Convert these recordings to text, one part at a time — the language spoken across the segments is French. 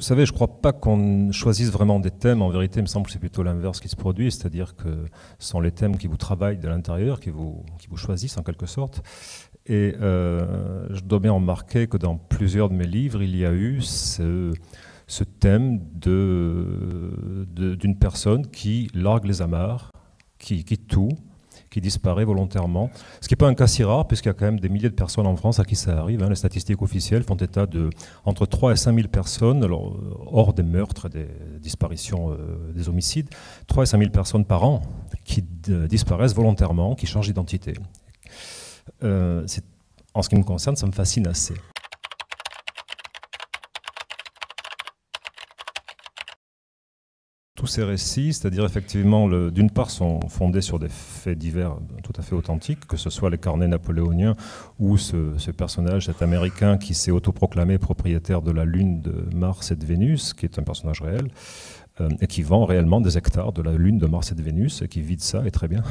Vous savez, je ne crois pas qu'on choisisse vraiment des thèmes. En vérité, il me semble que c'est plutôt l'inverse qui se produit, c'est-à-dire que ce sont les thèmes qui vous travaillent de l'intérieur, qui vous choisissent en quelque sorte. Et je dois bien remarquer que dans plusieurs de mes livres, il y a eu ce thème d'une personne qui largue les amarres, qui quitte tout, qui disparaît volontairement. Ce qui n'est pas un cas si rare, puisqu'il y a quand même des milliers de personnes en France à qui ça arrive. Les statistiques officielles font état entre 3 et 5 000 personnes, alors, hors des meurtres, des disparitions, des homicides, 3 et 5 000 personnes par an qui disparaissent volontairement, qui changent d'identité. En ce qui me concerne, ça me fascine assez. Tous ces récits, c'est-à-dire effectivement, d'une part, sont fondés sur des faits divers tout à fait authentiques, que ce soit les carnets napoléoniens ou ce personnage, cet Américain qui s'est autoproclamé propriétaire de la Lune, de Mars et de Vénus, qui est un personnage réel, et qui vend réellement des hectares de la Lune, de Mars et de Vénus, et qui vide ça, et très bien.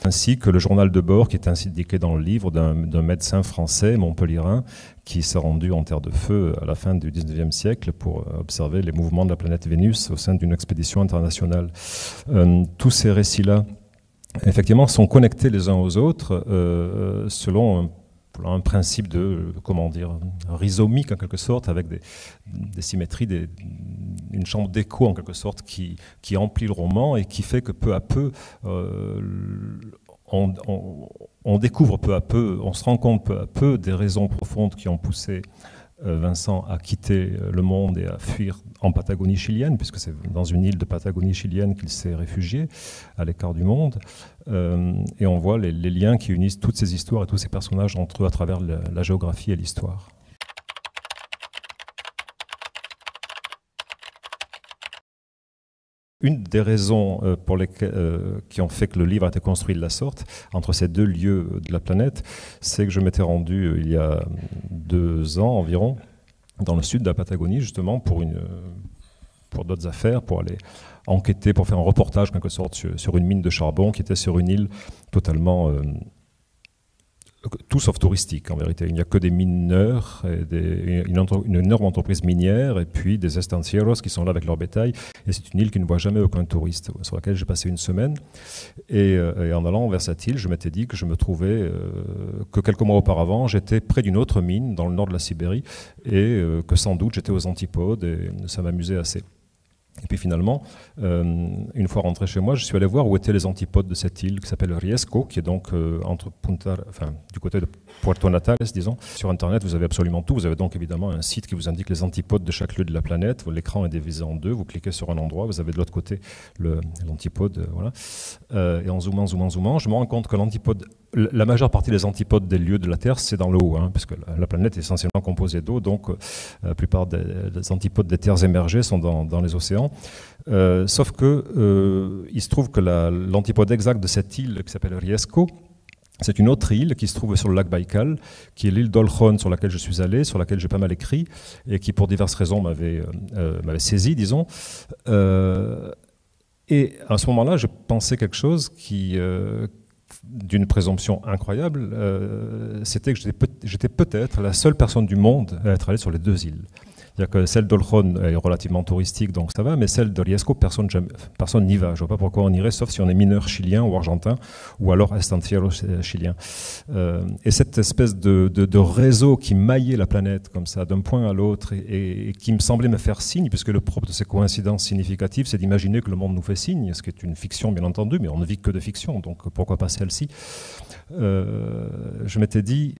Ainsi que le journal de bord, qui est indiqué dans le livre d'un médecin français, montpelliérain, qui s'est rendu en Terre de Feu à la fin du 19e siècle pour observer les mouvements de la planète Vénus au sein d'une expédition internationale. Tous ces récits-là, effectivement, sont connectés les uns aux autres selon un principe de, comment dire, rhizomique en quelque sorte, avec des symétries, une chambre d'écho en quelque sorte qui emplit le roman et qui fait que peu à peu, on découvre peu à peu, on se rend compte peu à peu des raisons profondes qui ont poussé Vincent à quitter le monde et à fuir en Patagonie chilienne, puisque c'est dans une île de Patagonie chilienne qu'il s'est réfugié, à l'écart du monde. Et on voit les liens qui unissent toutes ces histoires et tous ces personnages entre eux à travers la géographie et l'histoire. Une des raisons qui ont fait que le livre a été construit de la sorte, entre ces deux lieux de la planète, c'est que je m'étais rendu il y a 2 ans environ, dans le sud de la Patagonie, justement, pour d'autres affaires, pour aller enquêter, pour faire un reportage, en quelque sorte, sur une mine de charbon qui était sur une île totalement... tout sauf touristique en vérité. Il n'y a que des mineurs, une énorme entreprise minière et puis des estancieros qui sont là avec leur bétail. Et c'est une île qui ne voit jamais aucun touriste, sur laquelle j'ai passé une semaine. Et en allant vers cette île, je m'étais dit que je me trouvais, que quelques mois auparavant, j'étais près d'une autre mine dans le nord de la Sibérie et que sans doute j'étais aux antipodes et ça m'amusait assez. Et puis finalement, une fois rentré chez moi, je suis allé voir où étaient les antipodes de cette île qui s'appelle Riesco, qui est donc du côté de Puerto Natales, disons. Sur Internet, vous avez absolument tout. Vous avez donc évidemment un site qui vous indique les antipodes de chaque lieu de la planète. L'écran est divisé en 2. Vous cliquez sur un endroit, vous avez de l'autre côté l'antipode. Voilà. Et en zoomant, je me rends compte que la majeure partie des antipodes des lieux de la Terre, c'est dans le haut, puisque la planète est essentiellement composée d'eau. Donc la plupart des antipodes des terres émergées sont dans les océans. Sauf que il se trouve que l'antipode exact de cette île qui s'appelle Riesco, c'est une autre île qui se trouve sur le lac Baïkal, qui est l'île d'Olkhon sur laquelle je suis allé, sur laquelle j'ai pas mal écrit, et qui pour diverses raisons m'avait saisi, disons. Et à ce moment-là, je pensais quelque chose d'une présomption incroyable, c'était que j'étais peut-être la seule personne du monde à être allée sur les 2 îles. C'est-à-dire que celle d'Olkhon est relativement touristique, donc ça va, mais celle de Riesco, personne n'y va. Je ne vois pas pourquoi on irait, sauf si on est mineur chilien ou argentin, ou alors estanciero chilien. Et cette espèce de réseau qui maillait la planète comme ça, d'un point à l'autre, et qui me semblait me faire signe, puisque le propre de ces coïncidences significatives, c'est d'imaginer que le monde nous fait signe, ce qui est une fiction, bien entendu, mais on ne vit que de fiction, donc pourquoi pas celle-ci. Je m'étais dit,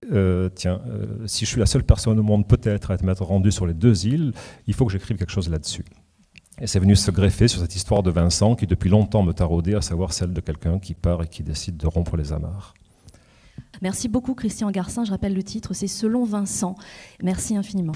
si je suis la seule personne au monde peut-être à m'être rendue sur les 2 îles, il faut que j'écrive quelque chose là-dessus. Et c'est venu se greffer sur cette histoire de Vincent qui depuis longtemps me taraudait, à savoir celle de quelqu'un qui part et qui décide de rompre les amarres. Merci beaucoup Christian Garcin, je rappelle le titre, c'est Selon Vincent. Merci infiniment.